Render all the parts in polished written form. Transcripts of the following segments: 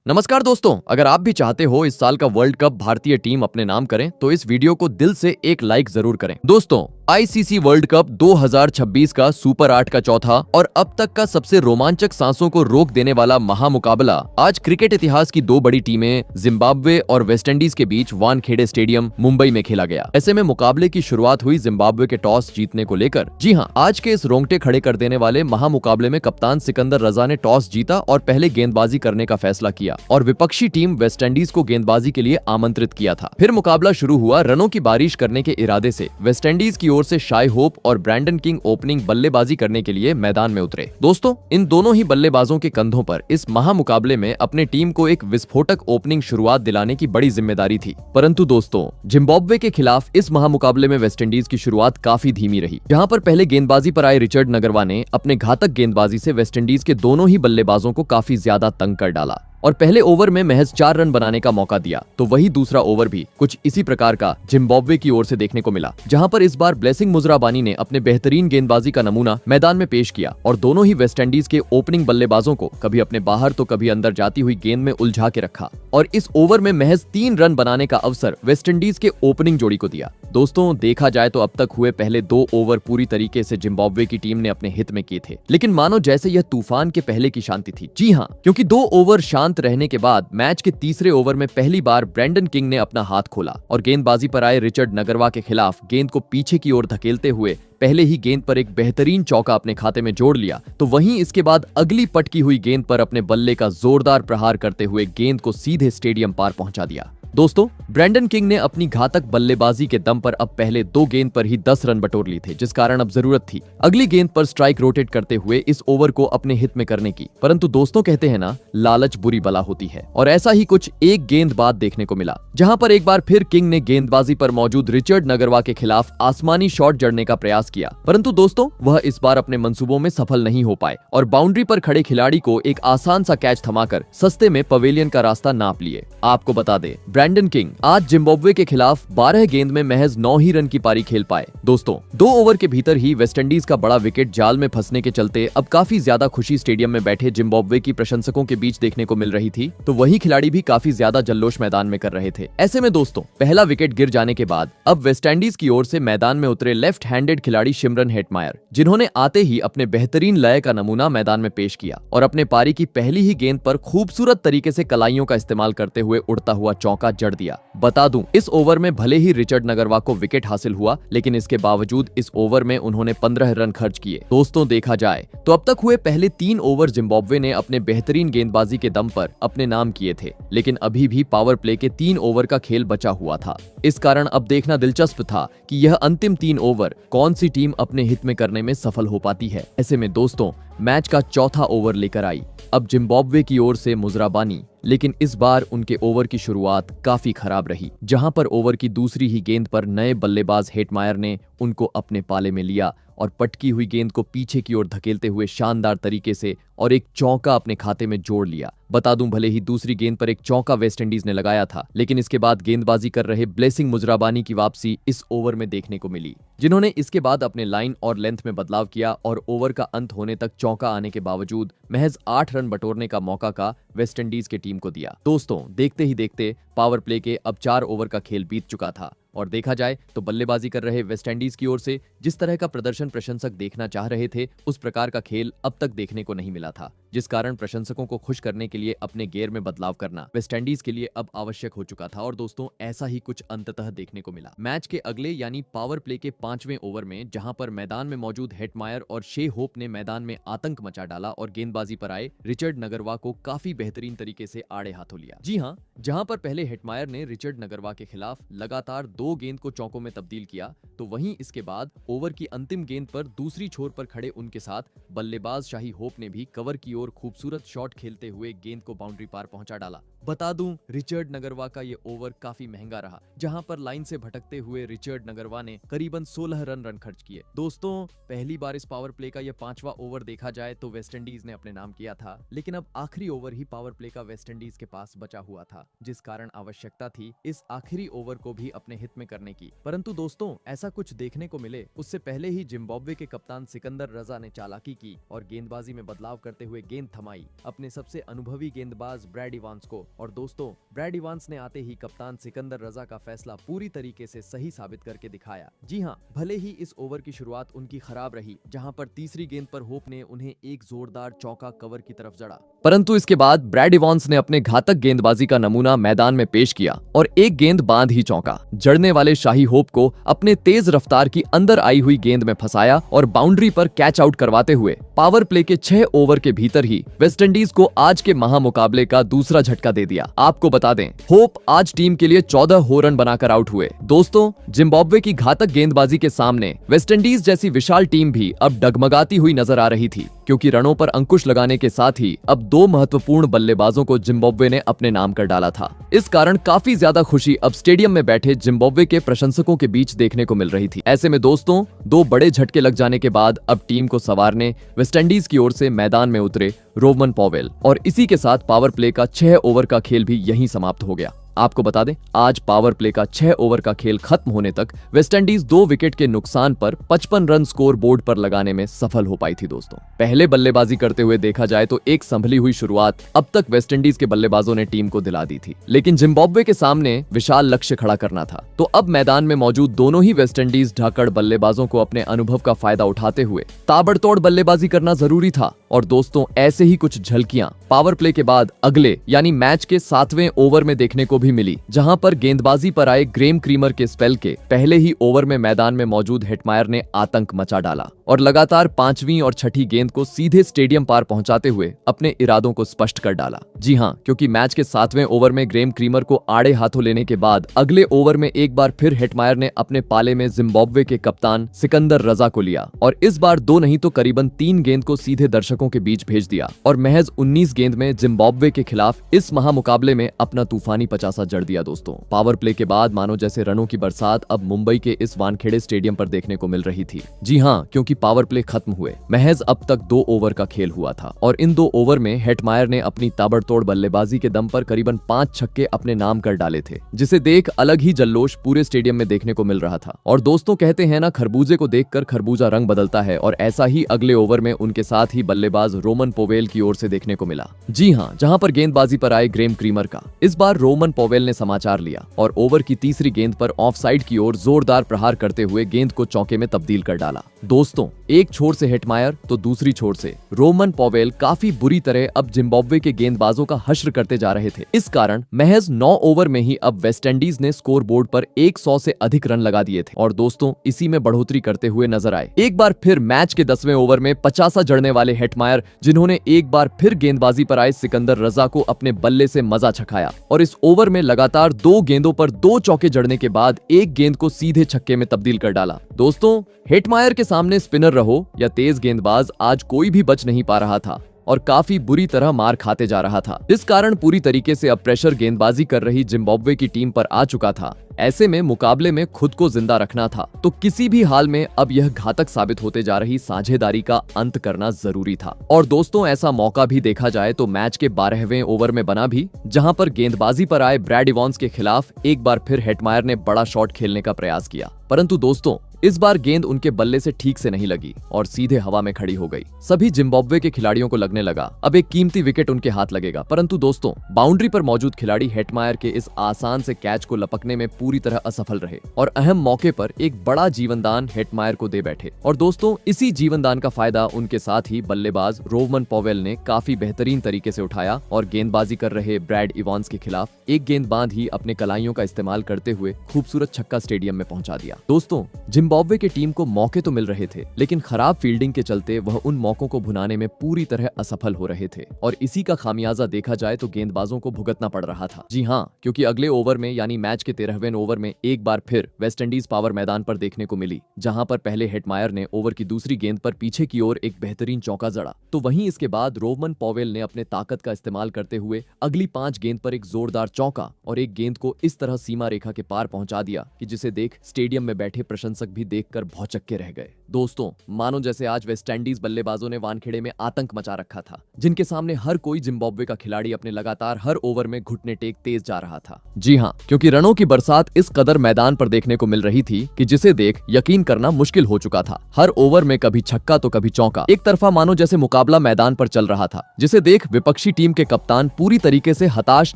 नमस्कार दोस्तों, अगर आप भी चाहते हो इस साल का वर्ल्ड कप भारतीय टीम अपने नाम करें तो इस वीडियो को दिल से एक लाइक जरूर करें। दोस्तों, आईसीसी वर्ल्ड कप 2026 का सुपर 8 का चौथा और अब तक का सबसे रोमांचक सांसों को रोक देने वाला महामुकाबला आज क्रिकेट इतिहास की दो बड़ी टीमें जिम्बाब्वे और वेस्टइंडीज के बीच वानखेड़े स्टेडियम मुंबई में खेला गया। ऐसे में मुकाबले की शुरुआत हुई जिम्बाब्वे के टॉस जीतने को लेकर। जी हाँ, आज के इस रोंगटे खड़े कर देने वाले महामुकाबले में कप्तान सिकंदर रजा ने टॉस जीता और पहले गेंदबाजी करने का फैसला किया और विपक्षी टीम वेस्टइंडीज को गेंदबाजी के लिए आमंत्रित किया था। फिर मुकाबला शुरू हुआ। रनों की बारिश करने के इरादे से वेस्टइंडीज की ओर से शाई होप और ब्रैंडन किंग ओपनिंग बल्लेबाजी करने के लिए मैदान में उतरे। दोस्तों, इन दोनों ही बल्लेबाजों के कंधों पर इस महामुकाबले में अपने टीम को एक विस्फोटक ओपनिंग शुरुआत दिलाने की बड़ी जिम्मेदारी थी। परंतु दोस्तों, जिम्बाब्वे के खिलाफ इस महामुकाबले में वेस्टइंडीज की शुरुआत काफी धीमी रही, जहां पर पहले गेंदबाजी पर आए रिचर्ड नगरवा ने अपने घातक गेंदबाजी से वेस्टइंडीज के दोनों ही बल्लेबाजों को काफी ज्यादा तंग कर डाला और पहले ओवर में महज 4 रन बनाने का मौका दिया। तो वही दूसरा ओवर भी कुछ इसी प्रकार का जिम्बाब्वे की ओर से देखने को मिला, जहां पर इस बार ब्लेसिंग मुजराबानी ने अपने बेहतरीन गेंदबाजी का नमूना मैदान में पेश किया और दोनों ही वेस्टइंडीज के ओपनिंग बल्लेबाजों को कभी अपने बाहर तो कभी अंदर जाती हुई गेंद में उलझा के रखा और इस ओवर में महज 3 रन बनाने का अवसर वेस्टइंडीज के ओपनिंग जोड़ी को दिया। दोस्तों, देखा जाए तो अब तक हुए पहले 2 ओवर पूरी तरीके से जिम्बाब्वे की टीम ने अपने हित में किए थे, लेकिन मानो जैसे यह तूफान के पहले की शांति थी। जी हाँ, क्योंकि 2 ओवर शांत रहने के बाद मैच के तीसरे ओवर में पहली बार ब्रैंडन किंग ने अपना हाथ खोला और गेंदबाजी पर आए रिचर्ड नगरवा के खिलाफ गेंद को पीछे की ओर धकेलते हुए पहले ही गेंद पर एक बेहतरीन चौका अपने खाते में जोड़ लिया। तो वहीं इसके बाद अगली पटकी हुई गेंद पर अपने बल्ले का जोरदार प्रहार करते हुए गेंद को सीधे स्टेडियम पार पहुंचा दिया। दोस्तों, ब्रैंडन किंग ने अपनी घातक बल्लेबाजी के दम पर अब पहले 2 गेंद पर ही 10 रन बटोर लिए थे, जिस कारण अब जरूरत थी अगली गेंद पर स्ट्राइक रोटेट करते हुए इस ओवर को अपने हित में करने की। परंतु दोस्तों, कहते हैं ना, लालच बुरी बला होती है और ऐसा ही कुछ एक गेंद बाद देखने को मिला, जहां पर एक बार फिर किंग ने गेंदबाजी पर मौजूद रिचर्ड नगरवा के खिलाफ आसमानी शॉट जड़ने का प्रयास किया। परंतु दोस्तों, वह इस बार अपने मंसूबों में सफल नहीं हो पाए और बाउंड्री पर खड़े खिलाड़ी को एक आसान सा कैच थमाकर सस्ते में पवेलियन का रास्ता नाप लिए। आपको बता दें, ब्रैंडन किंग आज जिम्बाब्वे के खिलाफ 12 गेंद में महज 9 ही रन की पारी खेल पाए। दोस्तों, 2 ओवर के भीतर ही वेस्टइंडीज का बड़ा विकेट जाल में फंसने के चलते अब काफी ज्यादा खुशी स्टेडियम में बैठे जिम्बाब्वे की प्रशंसकों के बीच देखने को मिल रही थी। तो वही खिलाड़ी भी काफी ज्यादा जल्लोष मैदान में कर रहे थे। ऐसे में दोस्तों, पहला विकेट गिर जाने के बाद अब वेस्टइंडीज की ओर से मैदान में उतरे लेफ्ट हैंडेड खिलाड़ी शिमरन हेटमायर, जिन्होंने आते ही अपने बेहतरीन लय का नमूना मैदान में पेश किया और अपने पारी की पहली ही गेंद पर खूबसूरत तरीके से कलाइयों का इस्तेमाल करते हुए उड़ता हुआ चौका जड़ दिया। बता दूं, इस ओवर में भले ही रिचर्ड नगरवा को विकेट हासिल हुआ, लेकिन इसके बावजूद इस ओवर में उन्होंने 15 रन खर्च किए। दोस्तों, देखा जाए तो अब तक हुए पहले 3 ओवर जिम्बाब्वे ने अपने बेहतरीन गेंदबाजी के दम पर अपने नाम किए थे, लेकिन अभी भी पावर प्ले के 3 ओवर का खेल बचा हुआ था। इस कारण अब देखना दिलचस्प था कि यह अंतिम 3 ओवर कौन सी टीम अपने हित में करने में सफल हो पाती है। ऐसे में दोस्तों, मैच का चौथा ओवर लेकर आई अब जिम्बाब्वे की ओर से मुजराबानी, लेकिन इस बार उनके ओवर की शुरुआत काफी खराब रही, जहां पर ओवर की दूसरी ही गेंद पर नए बल्लेबाज हेटमायर ने उनको अपने पाले में लिया और पटकी हुई गेंद को पीछे की ओर धकेलते हुए शानदार तरीके से और एक चौका अपने खाते में जोड़ लिया। बता दूं, भले ही दूसरी गेंद पर एक चौका वेस्टइंडीज ने लगाया था, लेकिन इसके बाद गेंदबाजी कर रहे ब्लेसिंग मुजराबानी की वापसी इस ओवर में देखने को मिली, जिन्होंने इसके बाद अपने लाइन और लेंथ में बदलाव किया और ओवर का अंत होने तक चौका आने के बावजूद महज 8 रन बटोरने का मौका का वेस्टइंडीज के टीम को दिया। दोस्तों, देखते ही देखते पावर प्ले के अब 4 ओवर का खेल बीत चुका था और देखा जाए तो बल्लेबाजी कर रहे वेस्टइंडीज की ओर से जिस तरह का प्रदर्शन प्रशंसक देखना चाह रहे थे, उस प्रकार का खेल अब तक देखने को नहीं मिला था, जिस कारण प्रशंसकों को खुश करने के लिए अपने गेयर में बदलाव करना वेस्टइंडीज के लिए अब आवश्यक हो चुका था। और दोस्तों, ऐसा ही कुछ अंततः देखने को मिला। मैच के अगले यानी पावर प्ले के 5वें ओवर में, जहां पर मैदान में मौजूद हेटमायर और शे होप ने मैदान में आतंक मचा डाला और गेंदबाजी पर आए रिचर्ड नगरवा को काफी बेहतरीन तरीके से आड़े हाथों लिया। जी हाँ, जहां पर पहले हेटमायर ने रिचर्ड नगरवा के खिलाफ लगातार 2 गेंद को चौकों में तब्दील किया, तो वहीं इसके बाद ओवर की अंतिम गेंद पर दूसरी छोर पर खड़े उनके साथ बल्लेबाज शाही होप ने भी कवर की ओर खूबसूरत शॉट खेलते हुए गेंद को बाउंड्री पार पहुंचा डाला। बता दूं, रिचर्ड नगरवा का ये ओवर काफी महंगा रहा, जहां पर लाइन से भटकते हुए रिचर्ड नगरवा ने करीबन 16 रन खर्च किए। दोस्तों, पहली बार इस पावर प्ले का यह 5वां ओवर देखा जाए तो वेस्टइंडीज ने अपने नाम किया था, लेकिन अब आखिरी ओवर ही पावर प्ले का वेस्टइंडीज के पास बचा हुआ था, जिस कारण आवश्यकता थी इस आखिरी ओवर को भी अपने हित में करने की। परंतु दोस्तों, ऐसा कुछ देखने को मिले उससे पहले ही जिम्बाब्वे के कप्तान सिकंदर रजा ने चालाकी की और गेंदबाजी में बदलाव करते हुए गेंद थमाई अपने सबसे अनुभवी गेंदबाज ब्रैड इवांस को। और दोस्तों, ब्रैड इवांस ने आते ही कप्तान सिकंदर रजा का फैसला पूरी तरीके से सही साबित करके दिखाया। जी हाँ, भले ही इस ओवर की शुरुआत उनकी खराब रही, जहां पर तीसरी गेंद पर होप ने उन्हें एक जोरदार चौका कवर की तरफ जड़ा, परंतु इसके बाद ब्रैड इवांस ने अपने घातक गेंदबाजी का नमूना मैदान में पेश किया और एक गेंद बांध ही चौंका। जड़ने वाले शाही होप को अपने तेज रफ्तार की अंदर आई हुई गेंद में फंसाया और बाउंड्री पर कैच आउट करवाते हुए पावर प्ले के 6 ओवर के भीतर ही वेस्टइंडीज को आज के महामुकाबले का दूसरा झटका दे दिया। आपको बता दें, होप आज टीम के लिए 14 हो रन बनाकर आउट हुए। दोस्तों, जिम्बाब्वे की घातक गेंदबाजी के सामने वेस्टइंडीज जैसी विशाल टीम भी अब डगमगाती हुई नजर आ रही थी, क्योंकि रनों पर अंकुश लगाने के साथ ही अब 2 महत्वपूर्ण बल्लेबाजों को जिम्बाब्वे ने अपने नाम कर डाला था। इस कारण काफी ज्यादा खुशी अब स्टेडियम में बैठे जिम्बाब्वे के प्रशंसकों के बीच देखने को मिल रही थी। ऐसे में दोस्तों, 2 बड़े झटके लग जाने के बाद अब टीम को संवारने वेस्टइंडीज की ओर से मैदान में उतरे रोवन पॉवेल, और इसी के साथ पावर प्ले का 6 ओवर का खेल भी यहीं समाप्त हो गया। आपको बता दें, आज पावर प्ले का 6 ओवर का खेल खत्म होने तक वेस्टइंडीज 2 विकेट के नुकसान पर 55 रन स्कोर बोर्ड पर लगाने में सफल हो पाई थी। दोस्तों, पहले बल्लेबाजी करते हुए देखा जाए तो एक संभली हुई शुरुआत अब तक वेस्टइंडीज के बल्लेबाजों ने टीम को दिला दी थी, लेकिन जिम्बाब्वे के सामने विशाल लक्ष्य खड़ा करना था। तो अब मैदान में मौजूद दोनों ही वेस्टइंडीज ढाकड़ बल्लेबाजों को अपने अनुभव का फायदा उठाते हुए ताबड़तोड़ बल्लेबाजी करना जरूरी था। और दोस्तों, ऐसे ही कुछ झलकियां पावर प्ले के बाद अगले यानी मैच के 7वें ओवर में देखने को भी मिली, जहां पर गेंदबाजी पर आए ग्रेम क्रीमर के स्पेल के पहले ही ओवर में मैदान में मौजूद हेटमायर ने आतंक मचा डाला और लगातार 5वीं और 6ठी गेंद को सीधे स्टेडियम पार पहुंचाते हुए अपने इरादों को स्पष्ट कर डाला। जी हां, क्योंकि मैच के 7वें ओवर में ग्रेम क्रीमर को आड़े हाथों लेने के बाद अगले ओवर में एक बार फिर हेटमायर ने अपने पाले में जिम्बाब्वे के कप्तान सिकंदर रजा को लिया और इस बार 2 नहीं तो करीबन 3 गेंद को सीधे दर्शकों के बीच भेज दिया और महज 19 गेंद में जिम्बाब्वे के खिलाफ इस महामुकाबले में अपना तूफानी 50 जड़ दिया। दोस्तों, पावर प्ले के बाद मानो जैसे रनों की बरसात अब मुंबई के इस वानखेड़े स्टेडियम पर देखने को मिल रही थी। जी हां, क्योंकि पावर प्ले खत्म हुए महज अब तक 2 ओवर का खेल हुआ था और इन 2 ओवर में हेटमायर ने अपनी ताबड़तोड़ बल्लेबाजी के दम पर करीबन 5 छक्के अपने नाम कर डाले थे, जिसे देख अलग ही जल्लोश पूरे स्टेडियम में देखने को मिल रहा था। और दोस्तों, कहते हैं ना, खरबूजे को देखकर खरबूजा रंग बदलता है, और ऐसा ही अगले ओवर में उनके साथ ही बल्लेबाज रोमन पोवेल की ओर से देखने को मिला। जी हां, जहां पर गेंदबाजी पर आए ग्रेम क्रीमर का इस बार रोमन पोवेल ने समाचार लिया और ओवर की तीसरी गेंद पर ऑफ साइड की ओर जोरदार प्रहार करते हुए गेंद को चौके में तब्दील कर डाला। दोस्तों, एक छोर से हेटमायर तो दूसरी छोर से रोमन पोवेल काफी बुरी तरह अब जिम्बाब्वे के गेंदबाजों का हश्र करते जा रहे थे। इस कारण महज 9 ओवर में ही अब वेस्टइंडीज ने स्कोर बोर्ड पर 100 से अधिक रन लगा दिए थे और दोस्तों, इसी में बढ़ोतरी करते हुए नजर आए। एक बार फिर मैच के 10वें ओवर में 50 जड़ने वाले हेटमायर, जिन्होंने एक बार फिर गेंदबाजी पर आए सिकंदर रजा को अपने बल्ले से मजा चखाया और इस ओवर में लगातार 2 गेंदों पर 2 चौके जड़ने के बाद एक गेंद को सीधे छक्के में तब्दील कर डाला। दोस्तों, हेटमायर के सामने स्पिनर रहो या तेज गेंदबाज, आज कोई भी बच नहीं पा रहा था और काफी बुरी तरह मार खाते जा रहा था। इस कारण पूरी तरीके से अब प्रेशर गेंदबाजी कर रही जिम्बाब्वे की टीम पर आ चुका था। ऐसे में मुकाबले में खुद को जिंदा रखना था, तो किसी भी हाल में अब यह घातक साबित होते जा रही साझेदारी का अंत करना जरूरी था। और दोस्तों, ऐसा मौका भी देखा जाए तो मैच के 12वें ओवर में बना भी, जहां पर गेंदबाजी पर आए ब्रैड इवांस के खिलाफ एक बार फिर हेटमायर ने बड़ा शॉट खेलने का प्रयास किया, परंतु दोस्तों, इस बार गेंद उनके बल्ले से ठीक से नहीं लगी और सीधे हवा में खड़ी हो गई। सभी जिम्बाब्वे के खिलाड़ियों को लगने लगा अब एक कीमती विकेट उनके हाथ लगेगा, परंतु दोस्तों, बाउंड्री पर मौजूद खिलाड़ी हेटमायर के इस आसान से कैच को लपकने में पूरी तरह असफल रहे और अहम मौके पर एक बड़ा जीवनदान हेटमायर को दे बैठे। और दोस्तों, इसी जीवनदान का फायदा उनके साथ ही बल्लेबाज रोमन पोवेल ने काफी बेहतरीन तरीके से उठाया और गेंदबाजी कर रहे ब्रैड इवांस के खिलाफ एक गेंद बांध ही अपने कलाइयों का इस्तेमाल करते हुए खूबसूरत छक्का स्टेडियम में पहुंचा दिया। दोस्तों, जिम्बाब्वे की टीम को मौके तो मिल रहे थे, लेकिन खराब फील्डिंग के चलते वह उन मौकों को भुनाने में पूरी तरह असफल हो रहे थे और इसी का खामियाजा देखा जाए तो गेंदबाजों को भुगतना पड़ रहा था। जी हां, क्योंकि अगले ओवर में यानी मैच के 13वें ओवर में एक बार फिर वेस्टइंडीज पावर मैदान पर देखने को मिली, जहां पर पहले हेटमायर ने ओवर की दूसरी गेंद पर पीछे की ओर एक बेहतरीन चौका जड़ा, तो वहीं इसके बाद रोमन पोवेल ने अपने ताकत का इस्तेमाल करते हुए अगली 5 गेंद पर एक जोरदार चौका और एक गेंद को इस तरह सीमा रेखा के पार पहुंचा दिया कि जिसे देख स्टेडियम में बैठे प्रशंसक भी भी देखकर भौचक्के रह गए। दोस्तों, मानो जैसे आज वेस्टइंडीज बल्लेबाजों ने वानखेड़े में आतंक मचा रखा था, जिनके सामने हर कोई जिम्बाब्वे का खिलाड़ी अपने लगातार हर ओवर में घुटने टेक तेज जा रहा था। जी हां, क्योंकि रनों की बरसात इस कदर मैदान पर देखने को मिल रही थी कि जिसे देख यकीन करना मुश्किल हो चुका था। हर ओवर में कभी छक्का तो कभी चौका, एक तरफा मानो जैसे मुकाबला मैदान पर चल रहा था, जिसे देख विपक्षी टीम के कप्तान पूरी तरीके से हताश,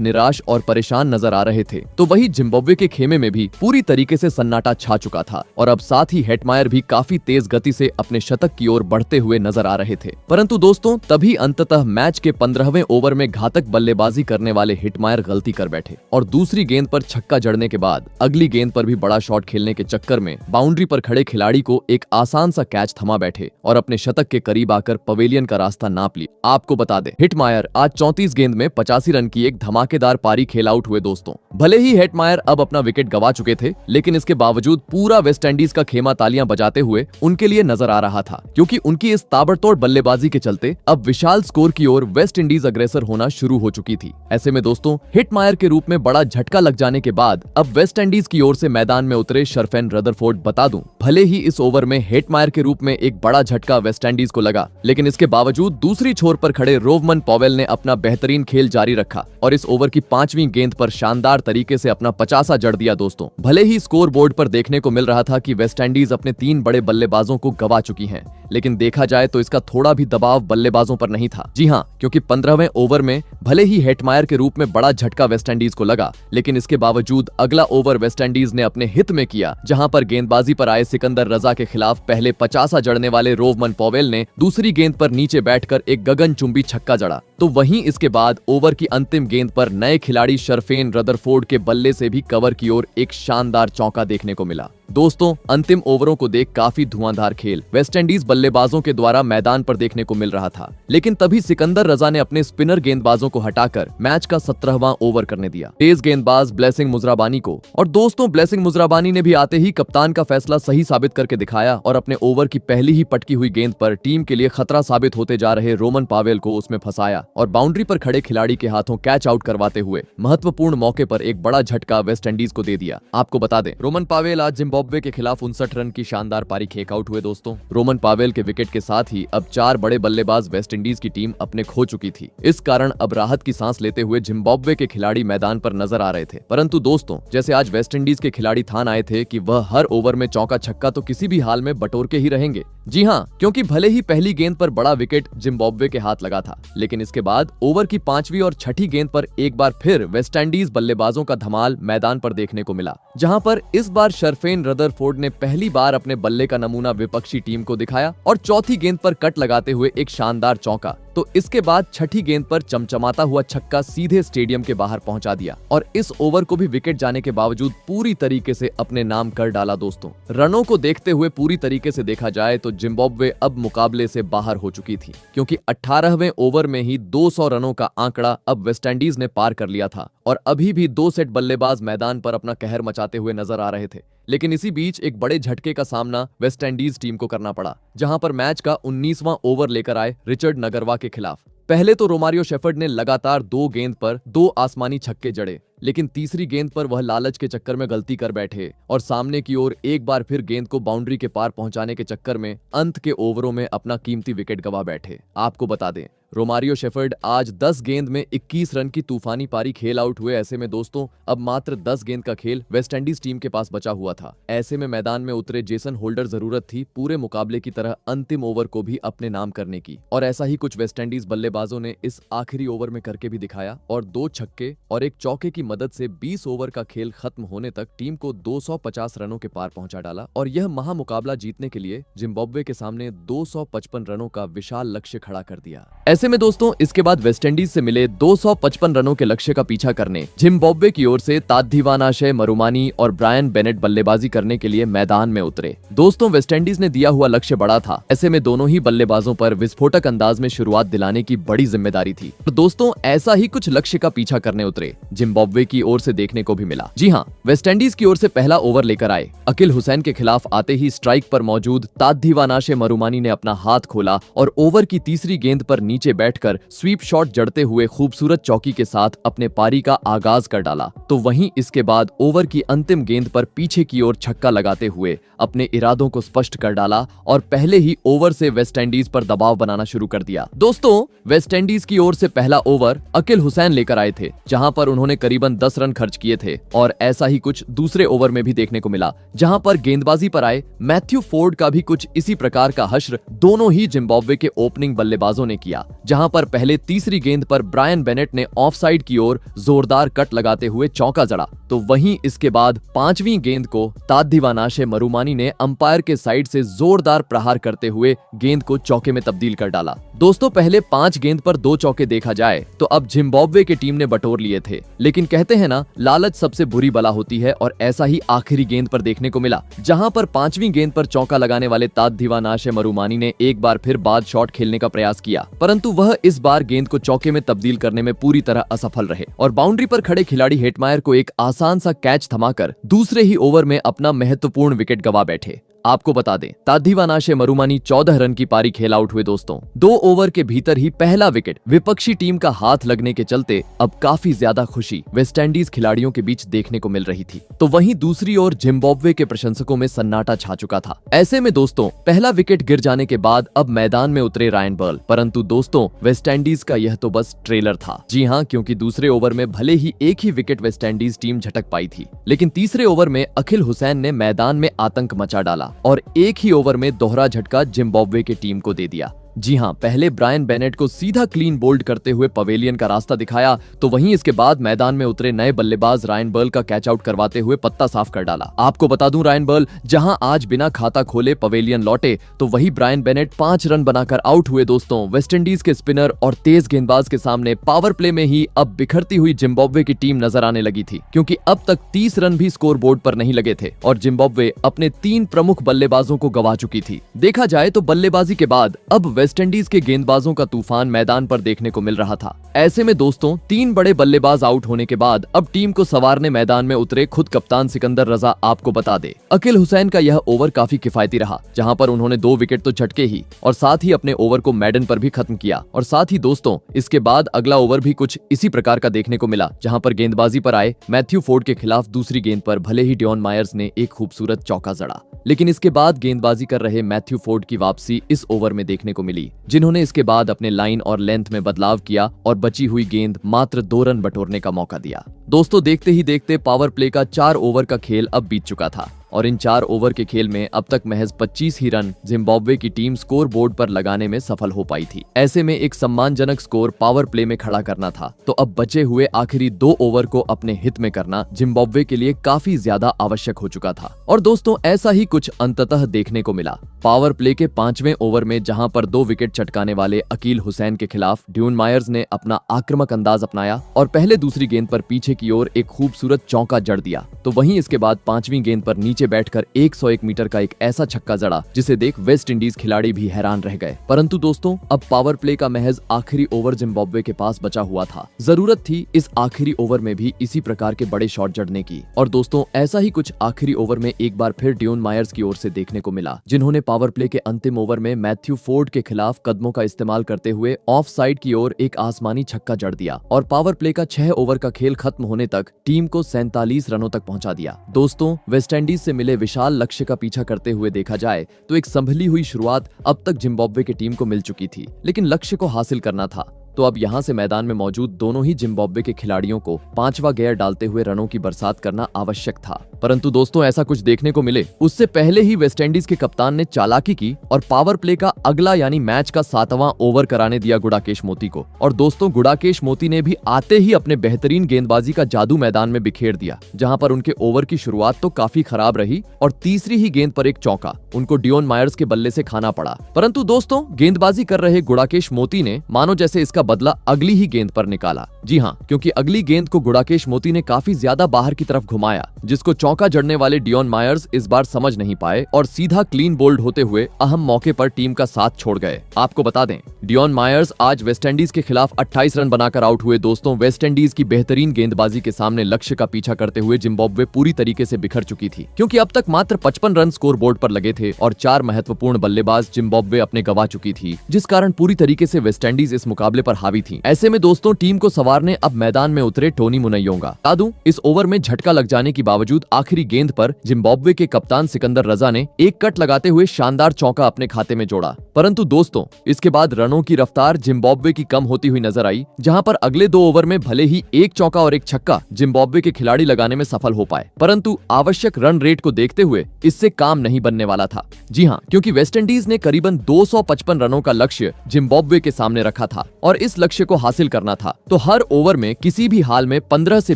निराश और परेशान नजर आ रहे थे। तो वही जिम्बाब्वे के खेमे में भी पूरी तरीके से सन्नाटा छा चुका था और अब साथ ही हेटमायर भी काफी तेज गति से अपने शतक की ओर बढ़ते हुए नजर आ रहे थे। परंतु दोस्तों, तभी अंततः मैच के 15वें ओवर में घातक बल्लेबाजी करने वाले हेटमायर गलती कर बैठे और दूसरी गेंद पर छक्का जड़ने के बाद अगली गेंद पर भी बड़ा शॉट खेलने के चक्कर में बाउंड्री पर खड़े खिलाड़ी को एक आसान सा कैच थमा बैठे और अपने शतक के करीब आकर पवेलियन का रास्ता नाप लिया। आपको बता दें, हेटमायर आज 34 गेंद में 85 रन की एक धमाकेदार पारी खेल आउट हुए। दोस्तों, भले ही हेटमायर अब अपना विकेट गवा चुके थे, लेकिन इसके बावजूद पूरा वेस्टइंडीज का खेमा तालियां बजाते हुए उनके लिए नजर आ रहा था, क्योंकि उनकी इस ताबड़तोड़ बल्लेबाजी के चलते अब विशाल स्कोर की ओर वेस्ट इंडीज अग्रेसर होना शुरू हो चुकी थी। ऐसे में दोस्तों, हेटमायर के रूप में बड़ा झटका लग जाने के बाद अब वेस्ट इंडीज की ओर से मैदान में उतरे शर्फेन रदरफोर्ड। बता दूं, भले ही इस ओवर में हेटमायर के रूप में एक बड़ा झटका वेस्ट इंडीज को लगा, लेकिन इसके बावजूद दूसरी छोर पर खड़े रोवमन पॉवेल ने अपना बेहतरीन खेल जारी रखा और इस ओवर की 5वीं गेंद पर शानदार तरीके से अपना 50 जड़ दिया। दोस्तों, भले ही स्कोर बोर्ड पर देखने को मिल रहा था कि वेस्ट इंडीज अपने 3 बड़े बल्लेबाजों को गवा चुकी है, लेकिन देखा जाए तो इसका थोड़ा भी दबाव बल्लेबाजों पर नहीं था। जी हां, क्योंकि 15वें ओवर में भले ही हेटमायर के रूप में बड़ा झटका वेस्टइंडीज को लगा, लेकिन इसके बावजूद अगला ओवर वेस्टइंडीज ने अपने हित में किया, जहां पर गेंदबाजी पर आए सिकंदर रजा के खिलाफ पहले 50 जड़ने वाले रोवमन पॉवेल ने दूसरी गेंद पर नीचे बैठकर एक गगनचुंबी छक्का जड़ा। तो वहीं इसके बाद ओवर की अंतिम गेंद पर नए खिलाड़ी शर्फेन रदरफोर्ड के बल्ले से भी कवर की ओर एक शानदार चौका देखने को मिला। दोस्तों, अंतिम ओवरों को देख काफी धुआंधार खेल वेस्टइंडीज बल्लेबाजों के द्वारा मैदान पर देखने को मिल रहा था, लेकिन तभी सिकंदर रजा ने अपने स्पिनर गेंदबाजों को हटाकर मैच का 17वां ओवर करने दिया तेज गेंदबाज ब्लेसिंग मुजराबानी को। और दोस्तों, ब्लेसिंग मुजराबानी ने भी आते ही कप्तान का फैसला सही साबित करके दिखाया और अपने ओवर की पहली ही पटकी हुई गेंद पर टीम के लिए खतरा साबित होते जा रहे रोमन पावेल को उसमें फंसाया और बाउंड्री पर खड़े खिलाड़ी के हाथों कैच आउट करवाते हुए महत्वपूर्ण मौके पर एक बड़ा झटका वेस्टइंडीज को दे दिया। आपको बता दें, रोमन पावेल आज जिम्बाब्वे के खिलाफ 59 रन की शानदार पारी खेक आउट हुए। दोस्तों, रोमन पावेल के विकेट के साथ ही अब 4 बड़े बल्लेबाज वेस्टइंडीज की टीम अपने खो चुकी थी। इस कारण अब राहत की सांस लेते हुए जिम्बाब्वे के खिलाड़ी मैदान पर नजर आ रहे थे। परंतु दोस्तों, जैसे आज वेस्टइंडीज के खिलाड़ी ठान आए थे कि वह हर ओवर में चौका छक्का तो किसी भी हाल में बटोर के ही रहेंगे। जी हां, क्योंकि भले ही पहली गेंद पर बड़ा विकेट जिम्बाब्वे के हाथ लगा था, लेकिन इसके बाद ओवर की 5वीं और 6ठी गेंद पर एक बार फिर वेस्टइंडीज बल्लेबाजों का धमाल मैदान पर देखने को मिला, जहां पर इस बार शर्फेन रदरफोर्ड ने पहली बार अपने बल्ले का नमूना विपक्षी टीम को दिखाया और चौथी गेंद पर कट लगाते हुए एक शानदार चौका। तो इसके बाद 6ठी गेंद पर चमचमाता हुआ छक्का सीधे स्टेडियम के बाहर पहुंचा दिया और इस ओवर को भी विकेट जाने के बावजूद पूरी तरीके से अपने नाम कर डाला। दोस्तों, रनों को देखते हुए पूरी तरीके से देखा जाए तो जिम्बाब्वे अब मुकाबले से बाहर हो चुकी थी, क्योंकि 18वें ओवर में ही 200 रनों का आंकड़ा अब वेस्टइंडीज ने पार कर लिया था और अभी भी 2 सेट बल्लेबाज मैदान पर अपना कहर मचाते हुए नजर आ रहे थे। लेकिन इसी बीच एक बड़े झटके का सामना वेस्टइंडीज टीम को करना पड़ा, जहां पर मैच का 19वां ओवर लेकर आए रिचर्ड नगरवा के खिलाफ। पहले तो रोमारियो शेफर्ड ने लगातार 2 गेंद पर 2 आसमानी छक्के जड़े, लेकिन तीसरी गेंद पर वह लालच के चक्कर में गलती कर बैठे और सामने की ओर एक बार फिर गेंद को बाउंड्री के पार पहुंचाने के चक्कर में अंत के ओवरों में अपना कीमती विकेट गवा बैठे। आपको बता दें, रोमारियो शेफर्ड आज 10 गेंद में 21 रन की तूफानी पारी खेल आउट हुए। ऐसे में दोस्तों, अब मात्र 10 गेंद का खेल वेस्टइंडीज टीम के पास बचा हुआ था। ऐसे में मैदान में उतरे जेसन होल्डर जरूरत थी पूरे मुकाबले की तरह अंतिम ओवर को भी अपने नाम करने की, और ऐसा ही कुछ वेस्टइंडीज बल्लेबाजों ने इस आखिरी ओवर में करके भी दिखाया और 2 छक्के और एक चौके की मदद से 20 ओवर का खेल खत्म होने तक टीम को 250 रनों के पार पहुंचा डाला और यह महामुकाबला जीतने के लिए जिम्बाब्वे के सामने 255 रनों का विशाल लक्ष्य खड़ा कर दिया। ऐसे में दोस्तों, इसके बाद वेस्टइंडीज से मिले 255 रनों के लक्ष्य का पीछा करने जिम्बाब्वे की ओर से ताद्धिवानाशय मरुमानी और ब्रायन बेनेट बल्लेबाजी करने के लिए मैदान में उतरे। दोस्तों, वेस्टइंडीज ने दिया हुआ लक्ष्य बड़ा था, ऐसे में दोनों ही बल्लेबाजों पर विस्फोटक अंदाज में शुरुआत दिलाने की बड़ी जिम्मेदारी थी। तो दोस्तों, ऐसा ही कुछ लक्ष्य का पीछा करने उतरे जिम्बाब्वे जिम्बाब्वे की ओर से देखने को भी मिला। जी हाँ, वेस्टइंडीज की ओर से पहला ओवर लेकर आए अकील हुसैन के खिलाफ आते ही स्ट्राइक पर मौजूद ताद्धिवानाशे मरुमानी ने अपना हाथ खोला और ओवर की तीसरी गेंद पर नीचे बैठकर स्वीप शॉट जड़ते हुए खूबसूरत चौकी के साथ अपने पारी का आगाज कर डाला। तो वहीं इसके बाद ओवर की अंतिम गेंद पर पीछे की ओर छक्का लगाते हुए अपने इरादों को स्पष्ट कर डाला और पहले ही ओवर से वेस्टइंडीज पर दबाव बनाना शुरू कर दिया। दोस्तों, वेस्टइंडीज की ओर से पहला ओवर अकील हुसैन लेकर आए थे, जहां पर उन्होंने करीबन 10 रन खर्च किए थे और ऐसा ही कुछ दूसरे ओवर में भी देखने को मिला, जहां पर गेंदबाजी पर आए मैथ्यू फोर्ड का भी कुछ इसी प्रकार का हश्र दोनों ही जिम्बाब्वे के ओपनिंग बल्लेबाजों ने किया, जहां पर पहले तीसरी गेंद पर ब्रायन बेनेट ने ऑफ साइड की ओर जोरदार कट लगाते हुए चौका जड़ा। तो वहीं इसके बाद पांचवी गेंद को ताद्धिवानाशे मरुमानी ने अंपायर के साइड से जोरदार प्रहार करते हुए गेंद को चौके में तब्दील कर डाला। दोस्तों, पहले 5 गेंद पर 2 चौके देखा जाए तो अब जिम्बाब्वे की टीम ने बटोर लिए थे, लेकिन कहते हैं ना, लालच सबसे बुरी बला होती है और ऐसा ही आखिरी गेंद पर देखने को मिला, जहां पर 5वीं गेंद पर चौका लगाने वाले ताद्धिवानाशे मरुमानी ने एक बार फिर बाद शॉट खेलने का प्रयास किया, परंतु वह इस बार गेंद को चौके में तब्दील करने में पूरी तरह असफल रहे और बाउंड्री पर खड़े खिलाड़ी हेटमायर को एक आसान सा कैच थमाकर दूसरे ही ओवर में अपना महत्वपूर्ण विकेट गंवा बैठे। आपको बता दें, ताद्धिवानाशे मरुमानी 14 रन की पारी खेल आउट हुए। दोस्तों, 2 ओवर के भीतर ही पहला विकेट विपक्षी टीम का हाथ लगने के चलते अब काफी ज्यादा खुशी वेस्टइंडीज खिलाड़ियों के बीच देखने को मिल रही थी। तो वहीं दूसरी ओर जिम्बाब्वे के प्रशंसकों में सन्नाटा छा चुका था। ऐसे में दोस्तों, पहला विकेट गिर जाने के बाद अब मैदान में उतरे रायन बर्ल, परंतु दोस्तों, वेस्टइंडीज का यह तो बस ट्रेलर था। जी हाँ, क्योंकि दूसरे ओवर में भले ही एक ही विकेट वेस्टइंडीज टीम झटक पाई थी, लेकिन तीसरे ओवर में अकील हुसैन ने मैदान में आतंक मचा डाला और एक ही ओवर में दोहरा झटका जिम्बाब्वे की टीम को दे दिया। जी हाँ, पहले ब्रायन बेनेट को सीधा क्लीन बोल्ड करते हुए पवेलियन का रास्ता दिखाया, तो वहीं इसके बाद मैदान में उतरे नए बल्लेबाज रायन बर्ल का कैच आउट करवाते हुए पत्ता साफ कर डाला। आपको बता दूं, रायन बर्ल जहां आज बिना खाता खोले पवेलियन लौटे, तो वहीं ब्रायन बेनेट 5 रन बनाकर आउट हुए। दोस्तों, वेस्टइंडीज के स्पिनर और तेज गेंदबाज के सामने पावर प्ले में ही अब बिखरती हुई जिम्बाब्वे की टीम नजर आने लगी थी, क्योंकि अब तक 30 रन भी स्कोर बोर्ड पर नहीं लगे थे और जिम्बाब्वे अपने 3 प्रमुख बल्लेबाजों को गंवा चुकी थी। देखा जाए तो बल्लेबाजी के बाद अब वेस्टइंडीज के गेंदबाजों का तूफान मैदान पर देखने को मिल रहा था। ऐसे में दोस्तों, 3 बड़े बल्लेबाज आउट होने के बाद अब टीम को संवारने मैदान में उतरे खुद कप्तान सिकंदर रजा। आपको बता दे, अकील हुसैन का यह ओवर काफी किफायती रहा, जहां पर उन्होंने 2 विकेट तो झटके ही और साथ ही अपने ओवर को मैडन पर भी खत्म किया। और साथ ही दोस्तों, इसके बाद अगला ओवर भी कुछ इसी प्रकार का देखने को मिला, जहां पर गेंदबाजी पर आए मैथ्यू फोर्ड के खिलाफ दूसरी गेंद पर भले ही डियोन मायर्स ने एक खूबसूरत चौका जड़ा, लेकिन इसके बाद गेंदबाजी कर रहे मैथ्यू फोर्ड की वापसी इस ओवर में देखने को मिली, जिन्होंने इसके बाद अपने लाइन और लेंथ में बदलाव किया और बची हुई गेंद मात्र 2 रन बटोरने का मौका दिया। दोस्तों, देखते ही देखते पावर प्ले का 4 ओवर का खेल अब बीत चुका था और इन 4 ओवर के खेल में अब तक महज 25 ही रन जिम्बाब्वे की टीम स्कोर बोर्ड पर लगाने में सफल हो पाई थी। ऐसे में एक सम्मानजनक स्कोर पावर प्ले में खड़ा करना था, तो अब बचे हुए आखिरी 2 ओवर को अपने हित में करना जिम्बाब्वे के लिए काफी ज्यादा आवश्यक हो चुका था। और दोस्तों, ऐसा ही कुछ अंततः देखने को मिला। पावर प्ले के 5वें ओवर में जहां पर 2 विकेट चटकाने वाले अकील हुसैन के खिलाफ डियोन मायर्स ने अपना आक्रामक अंदाज अपनाया और पहले दूसरी गेंद पर पीछे की ओर एक खूबसूरत चौका जड़ दिया, तो वहीं इसके बाद 5वीं गेंद पर नीचे बैठकर 101 मीटर का एक ऐसा छक्का जड़ा जिसे देख वेस्ट इंडीज खिलाड़ी भी हैरान रह गए। परंतु दोस्तों, अब पावर प्ले का महज आखिरी ओवर जिम्बाब्वे के पास बचा हुआ था। जरूरत थी इस आखिरी ओवर में भी इसी प्रकार के बड़े शॉट जड़ने की। और दोस्तों, ऐसा ही कुछ आखिरी ओवर में एक बार फिर डियोन मायर्स की ओर से देखने को मिला, जिन्होंने पावर प्ले के अंतिम ओवर में मैथ्यू फोर्ड के खिलाफ कदमों का इस्तेमाल करते हुए ऑफ साइड की ओर एक आसमानी छक्का जड़ दिया और पावर प्ले का 6 ओवर का खेल खत्म होने तक टीम को 47 रनों तक पहुंचा दिया। दोस्तों, वेस्टइंडीज से मिले विशाल लक्ष्य का पीछा करते हुए देखा जाए तो एक संभली हुई शुरुआत अब तक जिम्बाब्वे की टीम को मिल चुकी थी, लेकिन लक्ष्य को हासिल करना था, तो अब यहां से मैदान में मौजूद दोनों ही जिम्बाब्वे के खिलाड़ियों को 5वां गियर डालते हुए रनों की बरसात करना आवश्यक था। परंतु दोस्तों, ऐसा कुछ देखने को मिले उससे पहले ही वेस्टइंडीज के कप्तान ने चालाकी की और पावर प्ले का अगला यानी मैच का 7वां ओवर कराने दिया गुडाकेश मोती को। और दोस्तों, गुडाकेश मोती ने भी आते ही अपने बेहतरीन गेंदबाजी का जादू मैदान में बिखेर दिया, जहां पर उनके ओवर की शुरुआत तो काफी खराब रही और तीसरी ही गेंद पर एक चौका उनको डियोन मायर्स के बल्ले से खाना पड़ा। परंतु दोस्तों, गेंदबाजी कर रहे गुडाकेश मोती ने मानो जैसे इसका बदला अगली ही गेंद पर निकाला जी हाँ, क्योंकि अगली गेंद को गुड़ाकेश मोती ने काफी ज्यादा बाहर की तरफ घुमाया, जिसको चौका जड़ने वाले डियोन मायर्स इस बार समझ नहीं पाए और सीधा क्लीन बोल्ड होते हुए अहम मौके पर टीम का साथ छोड़ गए। आपको बता दें, डियोन मायर्स आज वेस्टइंडीज के खिलाफ 28 रन बनाकर आउट हुए। दोस्तों, वेस्टइंडीज की बेहतरीन गेंदबाजी के सामने लक्ष्य का पीछा करते हुए जिम्बाब्वे पूरी तरीके से बिखर चुकी थी, क्योंकि अब तक मात्र 55 रन स्कोर बोर्ड पर लगे थे और 4 महत्वपूर्ण बल्लेबाज जिम्बाब्वे अपने गवा चुकी थी, जिस कारण पूरी तरीके से वेस्टइंडीज इस मुकाबले पर हावी थी। ऐसे में दोस्तों, टीम को संवारने अब मैदान में उतरे टोनी मुनैयोंगा। बता दूं, इस ओवर में झटका लग जाने के बावजूद आखिरी गेंद पर जिम्बाब्वे के कप्तान सिकंदर रजा ने एक कट लगाते हुए शानदार चौका अपने खाते में जोड़ा। परंतु दोस्तों, इसके बाद रनों की रफ्तार जिम्बाब्वे की कम होती हुई नजर आई, जहां पर अगले 2 ओवर में भले ही एक चौका और एक छक्का जिम्बाब्वे के खिलाड़ी लगाने में सफल हो पाए, परंतु आवश्यक रन रेट को देखते हुए इससे काम नहीं बनने वाला था। जी हां, क्योंकि वेस्टइंडीज ने करीबन 255 रनों का लक्ष्य जिम्बाब्वे के सामने रखा था और इस लक्ष्य को हासिल करना था तो हर ओवर में किसी भी हाल में 15 से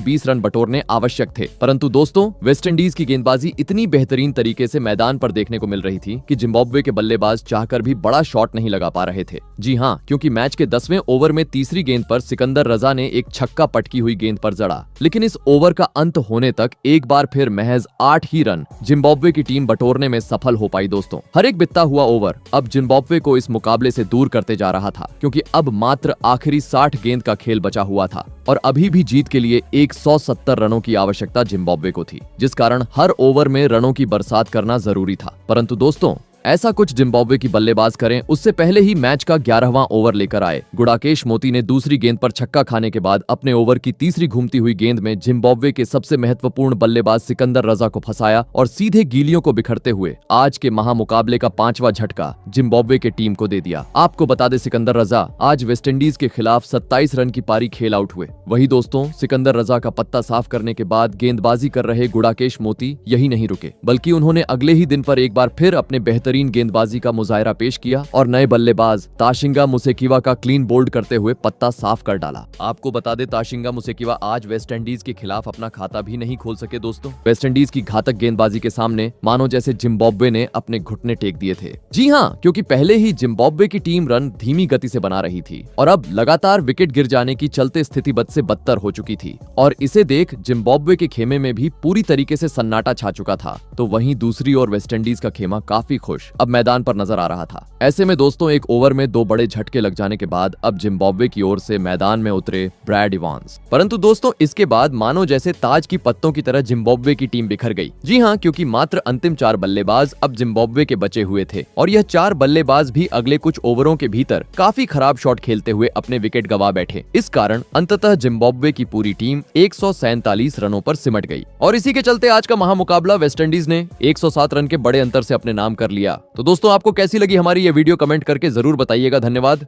20 रन बटोरने आवश्यक थे। परंतु दोस्तों, वेस्टइंडीज की गेंदबाजी इतनी बेहतरीन तरीके से मैदान पर देखने को मिल रही थी कि जिम्बाब्वे के बल्लेबाज चाहकर भी बड़ा शॉट नहीं लगा पा रहे थे। जी हां, क्योंकि मैच के 10वें ओवर में तीसरी गेंद पर सिकंदर रजा ने एक छक्का पटकी हुई गेंद पर जड़ा, लेकिन इस ओवर का अंत होने तक एक बार फिर महज 8 ही रन जिम्बाब्वे की टीम बटोरने में सफल हो पाई। दोस्तों, हर एक बीतता हुआ ओवर अब जिम्बाब्वे को इस मुकाबले से दूर करते जा रहा था, क्योंकि अब मात्र आखिरी 60 गेंद का खेल बचा हुआ था और अभी भी जीत के लिए 170 रनों की आवश्यकता जिम्बाब्वे को थी, जिस कारण हर ओवर में रनों की बरसात करना जरूरी था। परंतु दोस्तों, ऐसा कुछ जिम्बाब्वे की बल्लेबाज करें उससे पहले ही मैच का 11वां ओवर लेकर आए। गुड़ाकेश मोती ने दूसरी गेंद पर छक्का खाने के बाद अपने ओवर की तीसरी घूमती हुई गेंद में जिम्बाब्वे के सबसे महत्वपूर्ण बल्लेबाज सिकंदर रजा को फंसाया और सीधे गीलियों को बिखरते हुए आज के महामुकाबले का 5वां झटका जिम्बाब्वे के टीम को दे दिया। आपको बता दें, सिकंदर रजा आज वेस्टइंडीज के खिलाफ 27 रन की पारी खेल आउट हुए। वही दोस्तों, सिकंदर रजा का पत्ता साफ करने के बाद गेंदबाजी कर रहे गुड़ाकेश मोती यही नहीं रुके, बल्कि उन्होंने अगले ही दिन पर एक बार फिर अपने बेहतरीन गेंदबाजी का मुजाहिरा पेश किया और नए बल्लेबाज ताशिंगा मुसेकिवा का क्लीन बोल्ड करते हुए पत्ता साफ कर डाला। आपको बता दें, ताशिंगा मुसेकिवा आज वेस्टइंडीज के खिलाफ अपना खाता भी नहीं खोल सके। दोस्तों, वेस्टइंडीज की घातक गेंदबाजी के सामने मानो जैसे जिम्बाब्वे ने अपने घुटने टेक दिए थे। जी हाँ, क्योंकि पहले ही जिम्बाब्वे की टीम रन धीमी गति से बना रही थी और अब लगातार विकेट गिर जाने की चलते स्थिति बद से बदतर हो चुकी थी और इसे देख जिम्बाब्वे के खेमे में भी पूरी तरीके से सन्नाटा छा चुका था। तो वहीं दूसरी ओर वेस्टइंडीज का खेमा काफी खुश अब मैदान पर नजर आ रहा था। ऐसे में दोस्तों, एक ओवर में 2 बड़े झटके लग जाने के बाद अब जिम्बाब्वे की ओर से मैदान में उतरे ब्रैड इवांस। परंतु दोस्तों, इसके बाद मानो जैसे ताज की पत्तों की तरह जिम्बाब्वे की टीम बिखर गई। जी हां, क्योंकि मात्र अंतिम 4 बल्लेबाज अब जिम्बाब्वे के बचे हुए थे और यह 4 बल्लेबाज भी अगले कुछ ओवरों के भीतर काफी खराब शॉट खेलते हुए अपने विकेट गवा बैठे। इस कारण अंततः जिम्बाब्वे की पूरी टीम 147 रनों पर सिमट गई और इसी के चलते आज का महामुकाबला वेस्टइंडीज ने 107 रन के बड़े अंतर से अपने नाम कर लिया। तो दोस्तों, आपको कैसी लगी हमारी ये वीडियो कमेंट करके जरूर बताइएगा। धन्यवाद।